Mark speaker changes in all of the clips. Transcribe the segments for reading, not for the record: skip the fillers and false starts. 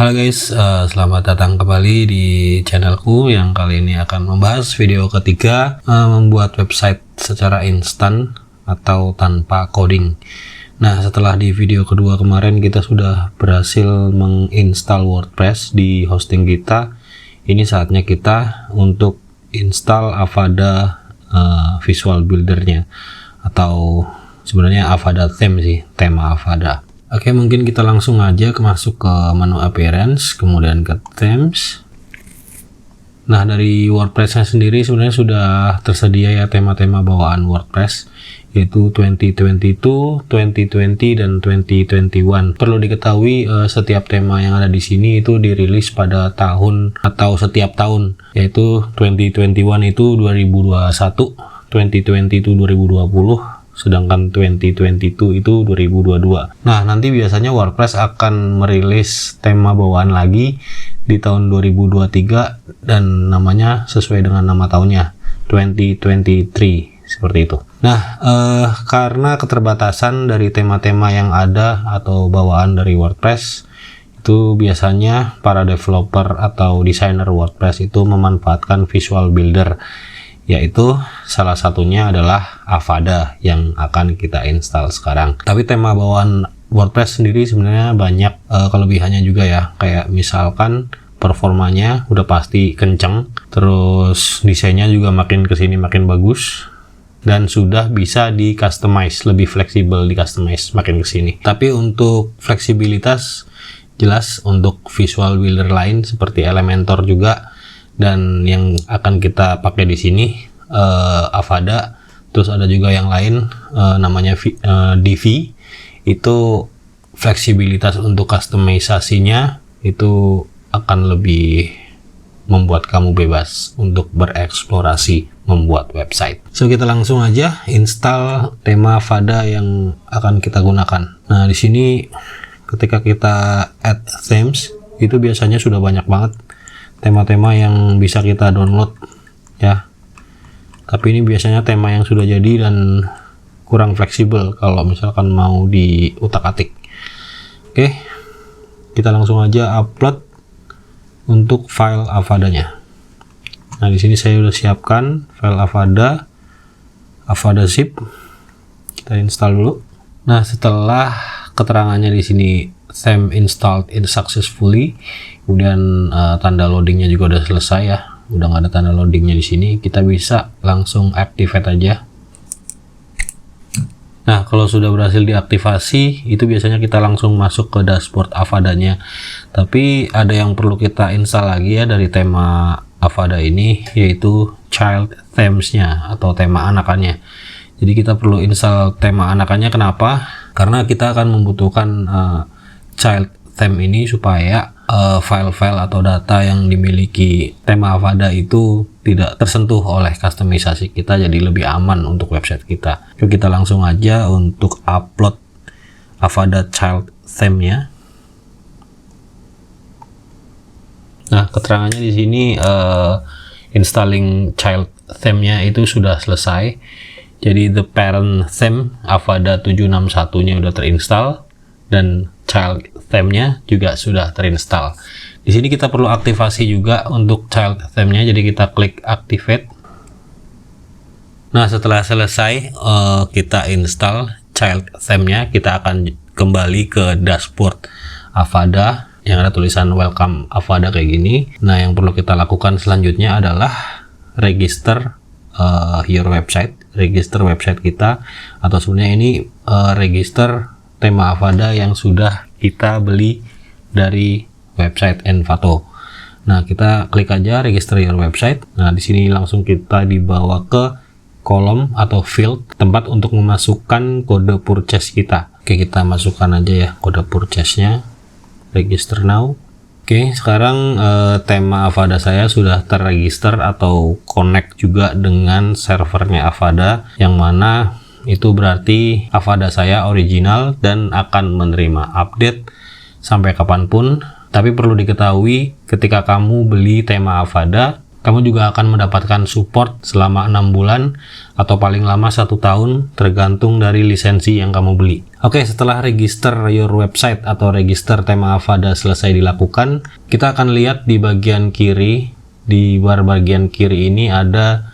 Speaker 1: Halo guys, selamat datang kembali di channelku yang kali ini akan membahas video ketiga, membuat website secara instan atau tanpa coding. Nah, setelah di video kedua kemarin kita sudah berhasil menginstal WordPress di hosting kita. Ini saatnya kita untuk install Avada Visual Builder-nya, atau sebenarnya Avada Theme sih, tema Avada. Oke, mungkin kita langsung aja masuk ke menu Appearance, kemudian ke Themes. Nah, dari WordPress-nya sendiri sebenarnya sudah tersedia ya tema-tema bawaan WordPress, yaitu 2022, 2020, dan 2021. Perlu diketahui setiap tema yang ada di sini itu dirilis pada tahun atau setiap tahun, yaitu 2021 itu 2021, 2020 itu 2020. Sedangkan 2022 itu 2022. Nah, nanti biasanya WordPress akan merilis tema bawaan lagi di tahun 2023 dan namanya sesuai dengan nama tahunnya, 2023, seperti itu. Nah, karena keterbatasan dari tema-tema yang ada atau bawaan dari WordPress, itu biasanya para developer atau desainer WordPress itu memanfaatkan Visual Builder, yaitu salah satunya adalah Avada yang akan kita install sekarang. Tapi tema bawaan WordPress sendiri sebenarnya banyak kelebihannya juga ya, kayak misalkan performanya udah pasti kenceng, terus desainnya juga makin kesini makin bagus, dan sudah bisa di customize, lebih fleksibel di customize makin kesini. Tapi untuk fleksibilitas jelas untuk Visual Builder lain seperti Elementor juga, dan yang akan kita pakai di sini Avada, terus ada juga yang lain namanya Divi. Itu fleksibilitas untuk customisasinya itu akan lebih membuat kamu bebas untuk bereksplorasi membuat website. So, kita langsung aja install tema Avada yang akan kita gunakan. Nah, di sini ketika kita add themes itu biasanya sudah banyak banget tema-tema yang bisa kita download ya, tapi ini biasanya tema yang sudah jadi dan kurang fleksibel kalau misalkan mau diutak-atik. Oke, kita langsung aja upload untuk file Avadanya. Nah, di sini saya sudah siapkan file Avada zip. Kita install dulu. Nah, setelah keterangannya di sini theme installed successfully, kemudian tanda loadingnya juga udah selesai ya, udah nggak ada tanda loadingnya di sini, kita bisa langsung activate aja. Nah, kalau sudah berhasil diaktifasi, itu biasanya kita langsung masuk ke dashboard Avadanya. Tapi ada yang perlu kita install lagi ya dari tema Avada ini, yaitu child themes-nya atau tema anakannya. Jadi kita perlu install tema anakannya. Kenapa? Karena kita akan membutuhkan child theme ini supaya file-file atau data yang dimiliki tema Avada itu tidak tersentuh oleh customisasi kita, jadi lebih aman untuk website kita. Yuk, kita langsung aja untuk upload Avada child theme-nya. Nah, keterangannya di sini installing child theme-nya itu sudah selesai. Jadi the parent theme Avada 761-nya udah terinstall dan child theme-nya juga sudah terinstall. Di sini kita perlu aktivasi juga untuk child theme-nya, jadi kita klik activate. Nah, setelah selesai kita install child theme-nya, kita akan kembali ke dashboard Avada yang ada tulisan welcome Avada kayak gini. Nah, yang perlu kita lakukan selanjutnya adalah register your website, register website kita, atau sebenarnya ini register tema Avada yang sudah kita beli dari website Envato. Nah, kita klik aja register your website. Nah, di sini langsung kita dibawa ke kolom atau field tempat untuk memasukkan kode purchase kita. Oke, kita masukkan aja ya kode purchase-nya. Register now. Oke, sekarang tema Avada saya sudah terregister atau connect juga dengan servernya Avada, yang mana itu berarti Avada saya original dan akan menerima update sampai kapanpun. Tapi perlu diketahui, ketika kamu beli tema Avada, kamu juga akan mendapatkan support selama 6 bulan atau paling lama 1 tahun tergantung dari lisensi yang kamu beli. Oke, setelah register your website atau register tema Avada selesai dilakukan, kita akan lihat di bagian kiri, di bar bagian kiri ini ada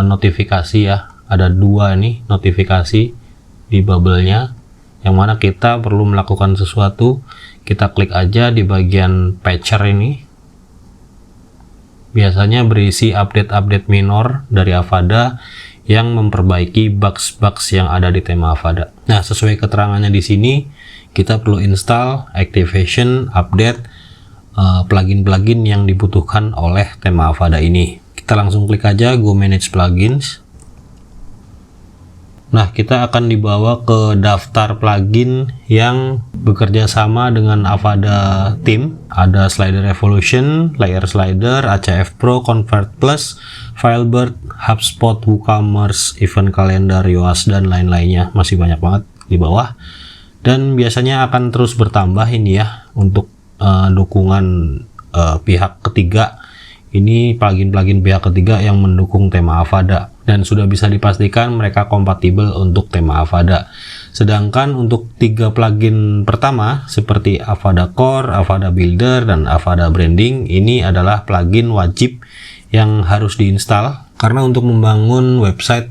Speaker 1: notifikasi ya, ada 2 nih notifikasi di bubble-nya, yang mana kita perlu melakukan sesuatu. Kita klik aja di bagian patcher ini. Biasanya berisi update-update minor dari Avada yang memperbaiki bugs-bugs yang ada di tema Avada. Nah, sesuai keterangannya di sini, kita perlu install, activation, update plugin-plugin yang dibutuhkan oleh tema Avada ini. Kita langsung klik aja Go Manage Plugins. Nah, kita akan dibawa ke daftar plugin yang bekerja sama dengan Avada Theme. Ada Slider Evolution, Layer Slider, ACF Pro, Convert Plus, Firebird, HubSpot, WooCommerce, Event Calendar, Yoast, dan lain-lainnya. Masih banyak banget di bawah. Dan biasanya akan terus bertambah ini ya, untuk dukungan pihak ketiga. Ini plugin-plugin pihak ketiga yang mendukung tema Avada, dan sudah bisa dipastikan mereka kompatibel untuk tema Avada. Sedangkan untuk 3 plugin pertama seperti Avada Core, Avada Builder, dan Avada Branding, ini adalah plugin wajib yang harus diinstal, karena untuk membangun website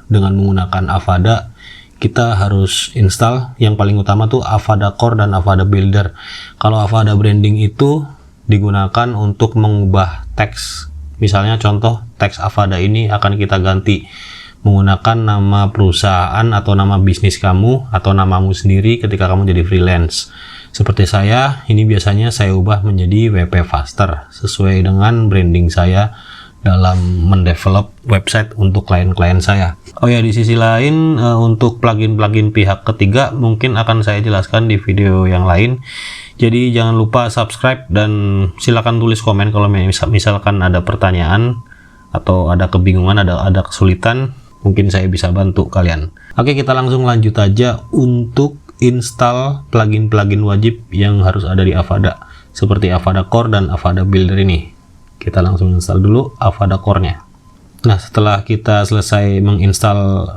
Speaker 1: dengan menggunakan Avada, kita harus install yang paling utama tuh Avada Core dan Avada Builder. Kalau Avada Branding itu digunakan untuk mengubah teks. Misalnya contoh, teks Avada ini akan kita ganti menggunakan nama perusahaan atau nama bisnis kamu atau namamu sendiri ketika kamu jadi freelance. Seperti saya, ini biasanya saya ubah menjadi WP Faster sesuai dengan branding saya dalam mendevelop website untuk klien-klien saya. Oh ya, di sisi lain untuk plugin-plugin pihak ketiga mungkin akan saya jelaskan di video yang lain. Jadi jangan lupa subscribe dan silakan tulis komen kalau misalkan ada pertanyaan atau ada kebingungan, ada kesulitan, mungkin saya bisa bantu kalian. Oke, kita langsung lanjut aja untuk install plugin-plugin wajib yang harus ada di Avada seperti Avada Core dan Avada Builder ini. Kita langsung install dulu Avada Core-nya. Nah, setelah kita selesai menginstal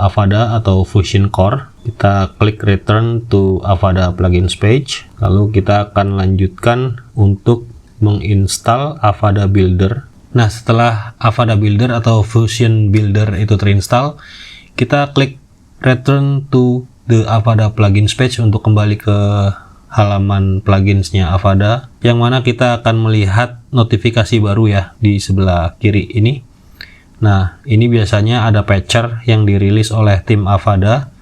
Speaker 1: Avada atau Fusion Core, kita klik Return to Avada Plugins page. Lalu kita akan lanjutkan untuk menginstal Avada Builder. Nah, setelah Avada Builder atau Fusion Builder itu terinstall, kita klik Return to the Avada Plugins page untuk kembali ke halaman pluginsnya Avada, yang mana kita akan melihat notifikasi baru ya di sebelah kiri ini. Nah, ini biasanya ada patcher yang dirilis oleh tim Avada,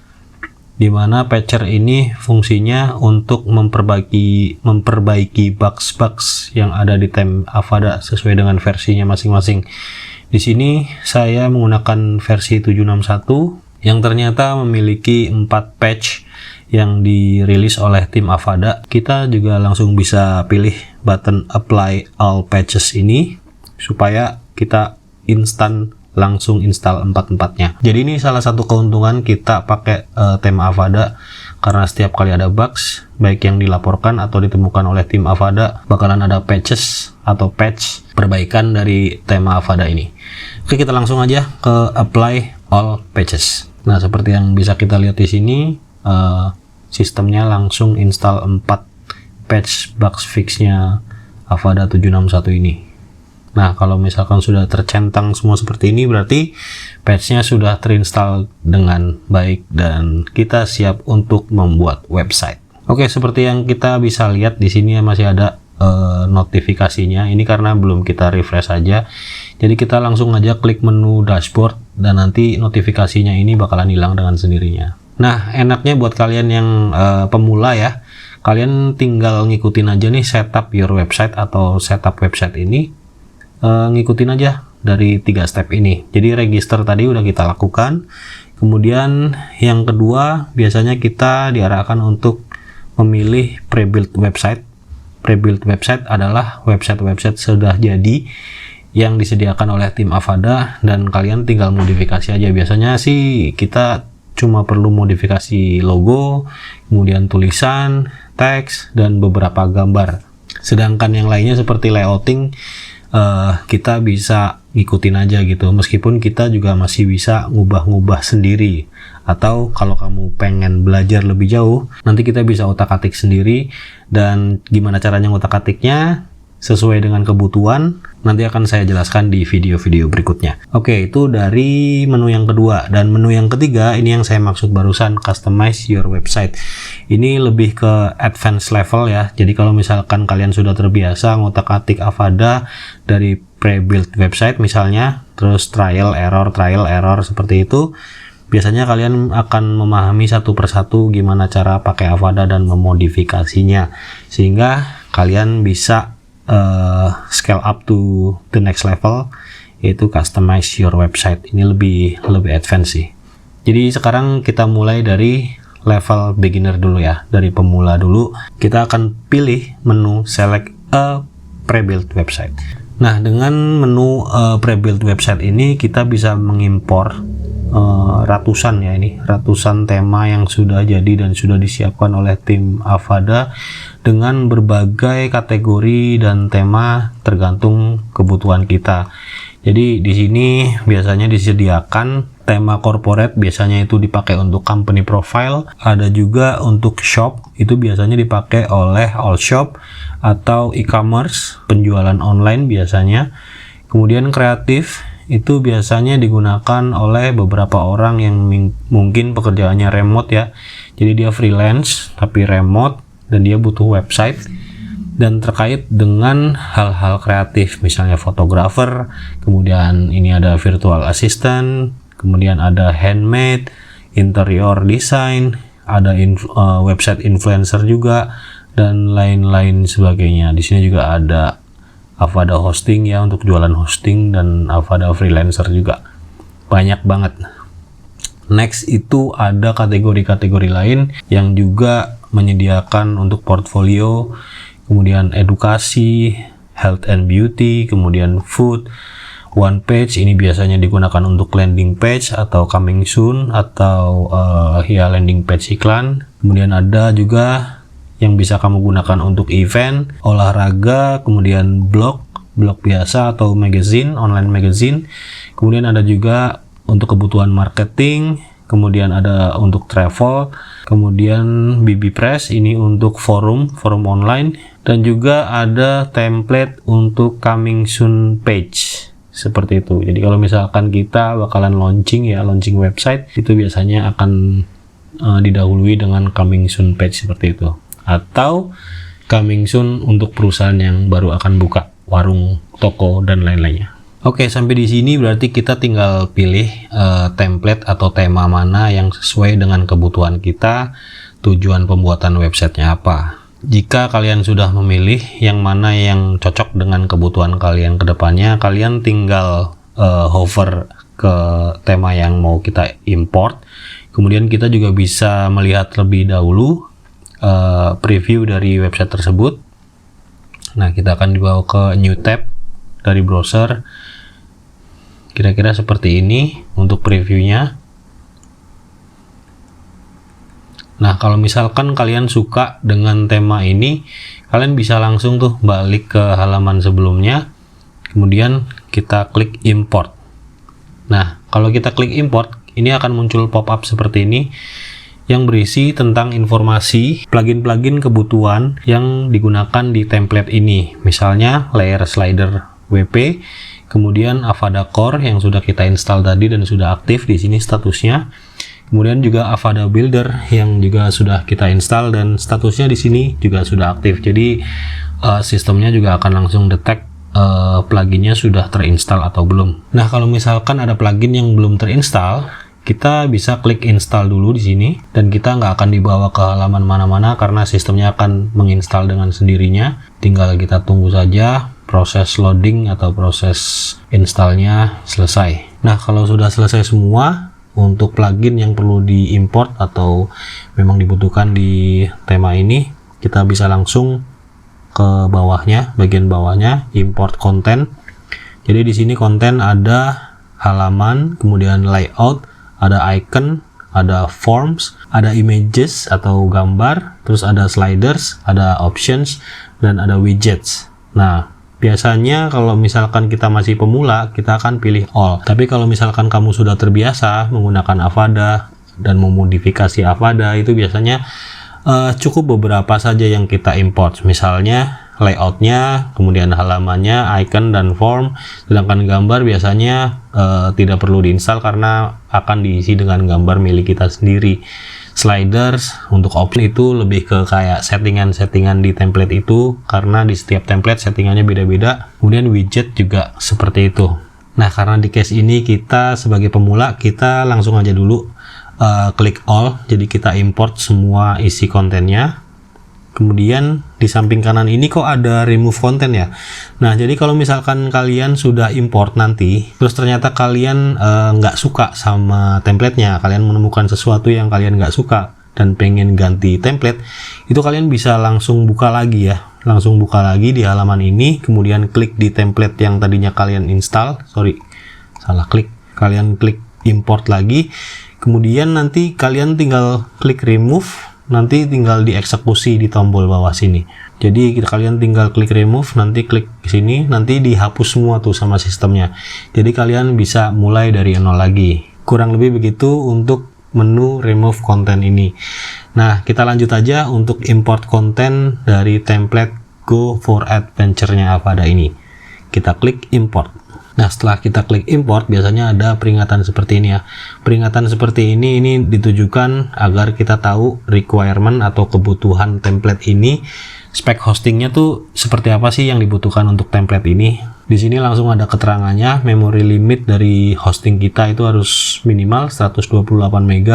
Speaker 1: di mana patcher ini fungsinya untuk memperbaiki bugs-bugs yang ada di tem Avada sesuai dengan versinya masing-masing. Di sini saya menggunakan versi 761 yang ternyata memiliki 4 patch yang dirilis oleh tim Avada. Kita juga langsung bisa pilih button Apply All Patches ini supaya kita langsung install 4-4-nya. Jadi ini salah satu keuntungan kita pakai tema Avada, karena setiap kali ada bugs baik yang dilaporkan atau ditemukan oleh tim Avada, bakalan ada patches atau patch perbaikan dari tema Avada ini. Oke, kita langsung aja ke Apply All Patches. Nah, seperti yang bisa kita lihat di sini, sistemnya langsung install 4 patch bugs fixnya Avada 761 ini. Nah, kalau misalkan sudah tercentang semua seperti ini, berarti patchnya sudah terinstall dengan baik dan kita siap untuk membuat website. Oke, seperti yang kita bisa lihat di sini masih ada notifikasinya. Ini karena belum kita refresh aja. Jadi kita langsung aja klik menu dashboard dan nanti notifikasinya ini bakalan hilang dengan sendirinya. Nah, enaknya buat kalian yang pemula ya, kalian tinggal ngikutin aja nih setup your website atau setup website ini. Ngikutin aja dari 3 step ini. Jadi register tadi udah kita lakukan. Kemudian yang kedua, biasanya kita diarahkan untuk memilih pre-built website. Pre-built website adalah website-website sudah jadi yang disediakan oleh tim Avada dan kalian tinggal modifikasi aja. Biasanya sih kita cuma perlu modifikasi logo, kemudian tulisan, teks, dan beberapa gambar. Sedangkan yang lainnya seperti layouting kita bisa ngikutin aja gitu, meskipun kita juga masih bisa ngubah-ngubah sendiri. Atau kalau kamu pengen belajar lebih jauh, nanti kita bisa otak-atik sendiri, dan gimana caranya ngotak-atiknya sesuai dengan kebutuhan nanti akan saya jelaskan di video-video berikutnya. Oke, itu dari menu yang kedua. Dan menu yang ketiga, ini yang saya maksud barusan, customize your website. Ini lebih ke advance level ya. Jadi kalau misalkan kalian sudah terbiasa ngotak-atik Avada dari pre-built website misalnya, terus trial error seperti itu, biasanya kalian akan memahami satu persatu gimana cara pakai Avada dan memodifikasinya, sehingga kalian bisa scale up to the next level, yaitu customize your website. Ini lebih advance sih. Jadi sekarang kita mulai dari level beginner dulu ya, dari pemula dulu. Kita akan pilih menu select a pre-built website. Nah, dengan menu pre-built website ini kita bisa mengimpor ratusan tema yang sudah jadi dan sudah disiapkan oleh tim Avada dengan berbagai kategori dan tema tergantung kebutuhan kita. Jadi di sini biasanya disediakan tema corporate, biasanya itu dipakai untuk company profile, ada juga untuk shop, itu biasanya dipakai oleh all shop atau e-commerce, penjualan online biasanya. Kemudian kreatif itu biasanya digunakan oleh beberapa orang yang mungkin pekerjaannya remote ya. Jadi dia freelance tapi remote dan dia butuh website dan terkait dengan hal-hal kreatif, misalnya fotografer, kemudian ini ada virtual assistant, kemudian ada handmade, interior design, ada website influencer juga, dan lain-lain sebagainya. Di sini juga ada Avada hosting ya, untuk jualan hosting, dan Avada freelancer juga. Banyak banget. Next itu ada kategori-kategori lain yang juga menyediakan untuk portfolio, kemudian edukasi, health and beauty, kemudian food, one page. Ini biasanya digunakan untuk landing page atau coming soon atau ya landing page iklan. Kemudian ada juga yang bisa kamu gunakan untuk event, olahraga, kemudian blog biasa atau magazine, online magazine. Kemudian ada juga untuk kebutuhan marketing, kemudian ada untuk travel, kemudian BB Press ini untuk forum online, dan juga ada template untuk coming soon page seperti itu. Jadi kalau misalkan kita bakalan launching website, itu biasanya akan didahului dengan coming soon page seperti itu, atau coming soon untuk perusahaan yang baru akan buka warung, toko, dan lain-lainnya. Oke, sampai di sini berarti kita tinggal pilih template atau tema mana yang sesuai dengan kebutuhan kita, tujuan pembuatan websitenya apa. Jika kalian sudah memilih yang mana yang cocok dengan kebutuhan kalian ke depannya, kalian tinggal hover ke tema yang mau kita import. Kemudian kita juga bisa melihat lebih dahulu preview dari website tersebut. Nah, kita akan dibawa ke new tab dari browser. Kira-kira seperti ini untuk previewnya. Nah, kalau misalkan kalian suka dengan tema ini, kalian bisa langsung tuh balik ke halaman sebelumnya, kemudian kita klik import. Nah, kalau kita klik import, ini akan muncul pop-up seperti ini yang berisi tentang informasi plugin-plugin kebutuhan yang digunakan di template ini. Misalnya layer slider WP, kemudian Avada Core yang sudah kita install tadi dan sudah aktif di sini statusnya. Kemudian juga Avada Builder yang juga sudah kita install dan statusnya di sini juga sudah aktif. Jadi sistemnya juga akan langsung detect pluginnya sudah terinstall atau belum. Nah, kalau misalkan ada plugin yang belum terinstall, kita bisa klik install dulu di sini dan kita nggak akan dibawa ke halaman mana-mana karena sistemnya akan menginstal dengan sendirinya. Tinggal kita tunggu saja proses loading atau proses installnya selesai. Nah, kalau sudah selesai semua untuk plugin yang perlu diimport atau memang dibutuhkan di tema ini, kita bisa langsung ke bawahnya, bagian bawahnya, import content. Jadi di sini konten ada halaman, kemudian layout, ada icon, ada forms, ada images atau gambar, terus ada sliders, ada options, dan ada widgets. Nah, Biasanya kalau misalkan kita masih pemula, kita akan pilih all. Tapi kalau misalkan kamu sudah terbiasa menggunakan Avada dan memodifikasi Avada, itu biasanya cukup beberapa saja yang kita import. Misalnya layoutnya, kemudian halamannya, icon dan form. Sedangkan gambar biasanya tidak perlu diinstal karena akan diisi dengan gambar milik kita sendiri. Sliders untuk option itu lebih ke kayak settingan-settingan di template itu, karena di setiap template settingannya beda-beda. Kemudian widget juga seperti itu. Nah, karena di case ini kita sebagai pemula, kita langsung aja dulu klik all. Jadi kita import semua isi kontennya. Kemudian di samping kanan ini kok ada remove content ya. Nah, jadi kalau misalkan kalian sudah import nanti, terus ternyata kalian nggak suka sama templatenya, kalian menemukan sesuatu yang kalian nggak suka dan pengen ganti template, itu kalian bisa langsung buka lagi ya. Langsung buka lagi di halaman ini, kemudian klik di template yang tadinya kalian install. Kalian klik import lagi. Kemudian nanti kalian tinggal klik remove. Nanti tinggal dieksekusi di tombol bawah sini. Jadi kalian tinggal klik remove, nanti klik ke sini, nanti dihapus semua tuh sama sistemnya. Jadi kalian bisa mulai dari nol lagi. Kurang lebih begitu untuk menu remove content ini. Nah, kita lanjut aja untuk import konten dari template Go for Adventure-nya Avada ini. Kita klik import. Nah, setelah kita klik import, biasanya ada peringatan seperti ini ya. Peringatan seperti ini ditujukan agar kita tahu requirement atau kebutuhan template ini. Spek hostingnya tuh seperti apa sih yang dibutuhkan untuk template ini. Di sini langsung ada keterangannya, memory limit dari hosting kita itu harus minimal 128 MB.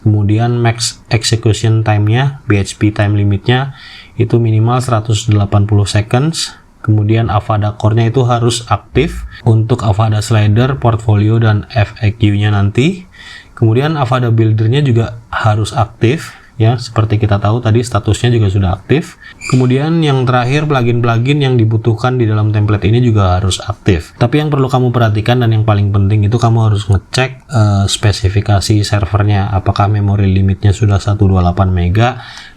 Speaker 1: Kemudian max execution time-nya, BHP time limitnya itu minimal 180 seconds. Kemudian Avada Core-nya itu harus aktif untuk Avada Slider, Portfolio, dan FAQ-nya nanti. Kemudian Avada Builder-nya juga harus aktif ya, seperti kita tahu tadi statusnya juga sudah aktif. Kemudian yang terakhir, plugin-plugin yang dibutuhkan di dalam template ini juga harus aktif. Tapi yang perlu kamu perhatikan dan yang paling penting itu kamu harus ngecek spesifikasi servernya, apakah memory limitnya sudah 128 MB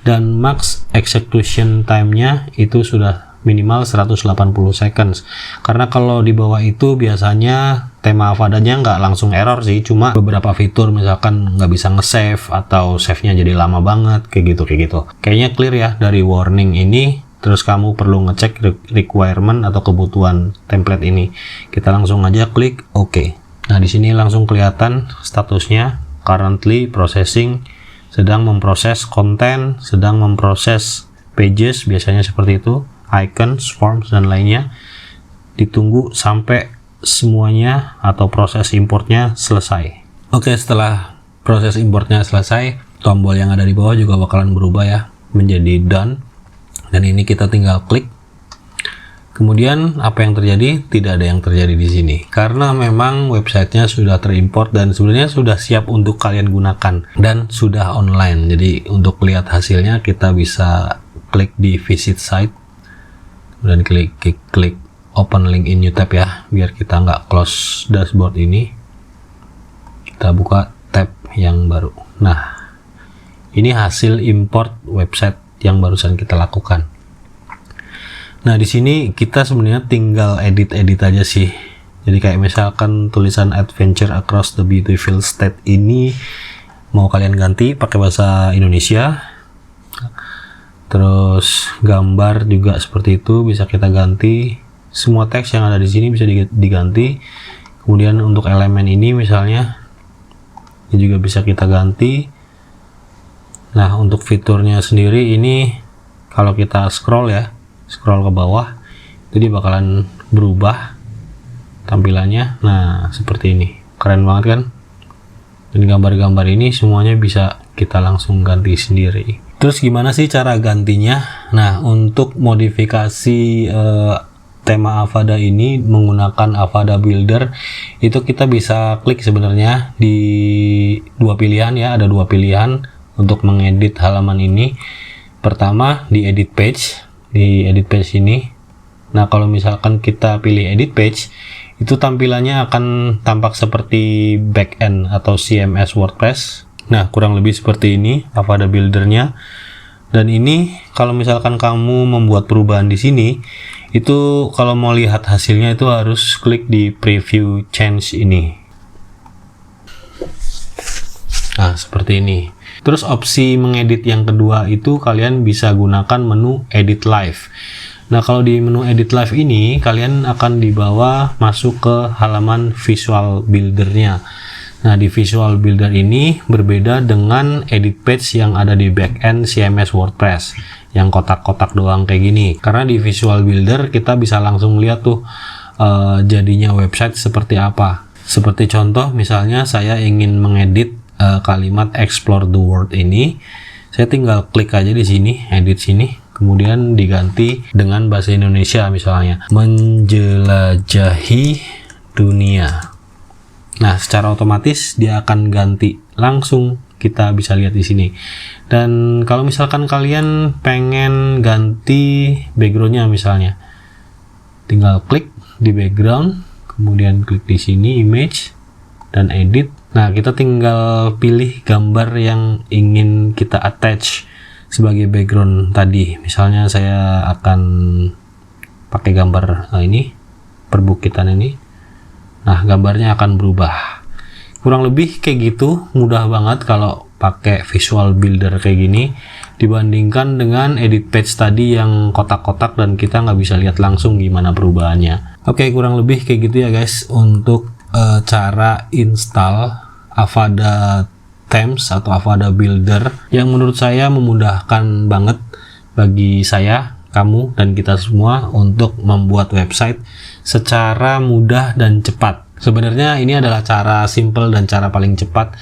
Speaker 1: dan max execution time-nya itu sudah minimal 180 seconds. Karena kalau di bawah itu biasanya tema Avadanya nggak langsung error sih, cuma beberapa fitur misalkan nggak bisa nge-save atau save-nya jadi lama banget kayak gitu. Kayaknya clear ya dari warning ini. Terus kamu perlu ngecek requirement atau kebutuhan template ini. Kita langsung aja klik OK. Nah, di sini langsung kelihatan statusnya currently processing, sedang memproses konten, sedang memproses pages, biasanya seperti itu. Icons, forms, dan lainnya. Ditunggu sampai semuanya atau proses importnya selesai. Oke, setelah proses importnya selesai, tombol yang ada di bawah juga bakalan berubah ya, menjadi done. Dan ini kita tinggal klik. Kemudian apa yang terjadi? Tidak ada yang terjadi di sini. Karena memang websitenya sudah terimport dan sebenarnya sudah siap untuk kalian gunakan. Dan sudah online. Jadi untuk lihat hasilnya kita bisa klik di visit site. Dan klik open link in new tab ya, biar kita nggak close dashboard ini. Kita buka tab yang baru. Nah, ini hasil import website yang barusan kita lakukan. Nah, di sini kita sebenarnya tinggal edit aja sih. Jadi kayak misalkan tulisan adventure across the beautiful state ini mau kalian ganti pakai bahasa Indonesia. Terus gambar juga seperti itu bisa kita ganti. Semua teks yang ada di sini bisa diganti. Kemudian untuk elemen ini misalnya ini juga bisa kita ganti. Nah, untuk fiturnya sendiri ini kalau kita scroll ke bawah itu dia bakalan berubah tampilannya. Nah, seperti ini. Keren banget kan? Dan gambar-gambar ini semuanya bisa kita langsung ganti sendiri. Terus gimana sih cara gantinya? Nah, untuk modifikasi tema Avada ini menggunakan Avada Builder itu kita bisa klik sebenarnya di dua pilihan ya, ada dua pilihan untuk mengedit halaman ini. Pertama di edit page, ini. Nah, kalau misalkan kita pilih edit page, itu tampilannya akan tampak seperti backend atau CMS WordPress. Nah, kurang lebih seperti ini Avada Builder-nya. Dan ini kalau misalkan kamu membuat perubahan di sini, itu kalau mau lihat hasilnya itu harus klik di preview change ini. Nah, seperti ini. Terus opsi mengedit yang kedua itu kalian bisa gunakan menu edit live. Nah, kalau di menu edit live ini kalian akan dibawa masuk ke halaman visual builder-nya. Nah, di visual builder ini berbeda dengan edit page yang ada di backend CMS WordPress yang kotak-kotak doang kayak gini. Karena di visual builder kita bisa langsung lihat tuh jadinya website seperti apa. Seperti contoh misalnya saya ingin mengedit kalimat explore the world ini, saya tinggal klik aja di sini, edit sini, kemudian diganti dengan bahasa Indonesia misalnya, menjelajahi dunia. Nah, secara otomatis dia akan ganti langsung, kita bisa lihat di sini. Dan kalau misalkan kalian pengen ganti backgroundnya misalnya, tinggal klik di background, kemudian klik di sini image dan edit. Nah, kita tinggal pilih gambar yang ingin kita attach sebagai background tadi. Misalnya saya akan pakai gambar ini, perbukitan ini. Nah, gambarnya akan berubah. Kurang lebih kayak gitu, mudah banget kalau pakai visual builder kayak gini dibandingkan dengan edit page tadi yang kotak-kotak dan kita nggak bisa lihat langsung gimana perubahannya. Oke, kurang lebih kayak gitu ya guys untuk cara install Avada Themes atau Avada Builder yang menurut saya memudahkan banget bagi saya, kamu, dan kita semua untuk membuat website secara mudah dan cepat. Sebenarnya ini adalah cara simple dan cara paling cepat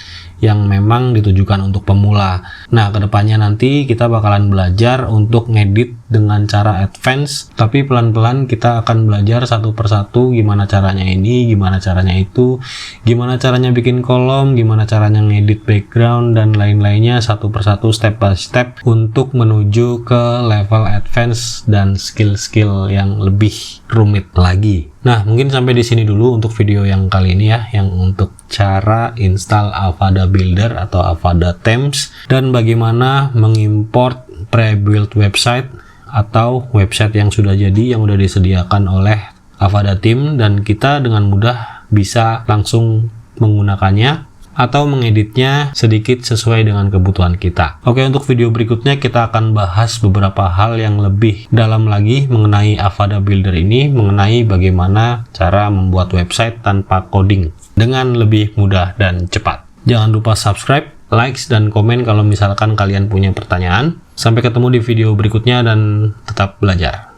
Speaker 1: yang memang ditujukan untuk pemula. Nah, kedepannya nanti kita bakalan belajar untuk ngedit dengan cara advance, tapi pelan-pelan kita akan belajar satu persatu gimana caranya ini, gimana caranya itu, gimana caranya bikin kolom, gimana caranya ngedit background, dan lain-lainnya satu persatu step by step untuk menuju ke level advance dan skill-skill yang lebih rumit lagi. Nah, mungkin sampai di sini dulu untuk video yang kali ini ya, yang untuk cara install Avada Builder atau Avada Themes dan bagaimana mengimport pre-built website atau website yang sudah jadi yang sudah disediakan oleh Avada Theme dan kita dengan mudah bisa langsung menggunakannya atau mengeditnya sedikit sesuai dengan kebutuhan kita. Oke, untuk video berikutnya kita akan bahas beberapa hal yang lebih dalam lagi mengenai Avada Builder ini, mengenai bagaimana cara membuat website tanpa coding dengan lebih mudah dan cepat. Jangan lupa subscribe, likes, dan komen kalau misalkan kalian punya pertanyaan. Sampai ketemu di video berikutnya dan tetap belajar.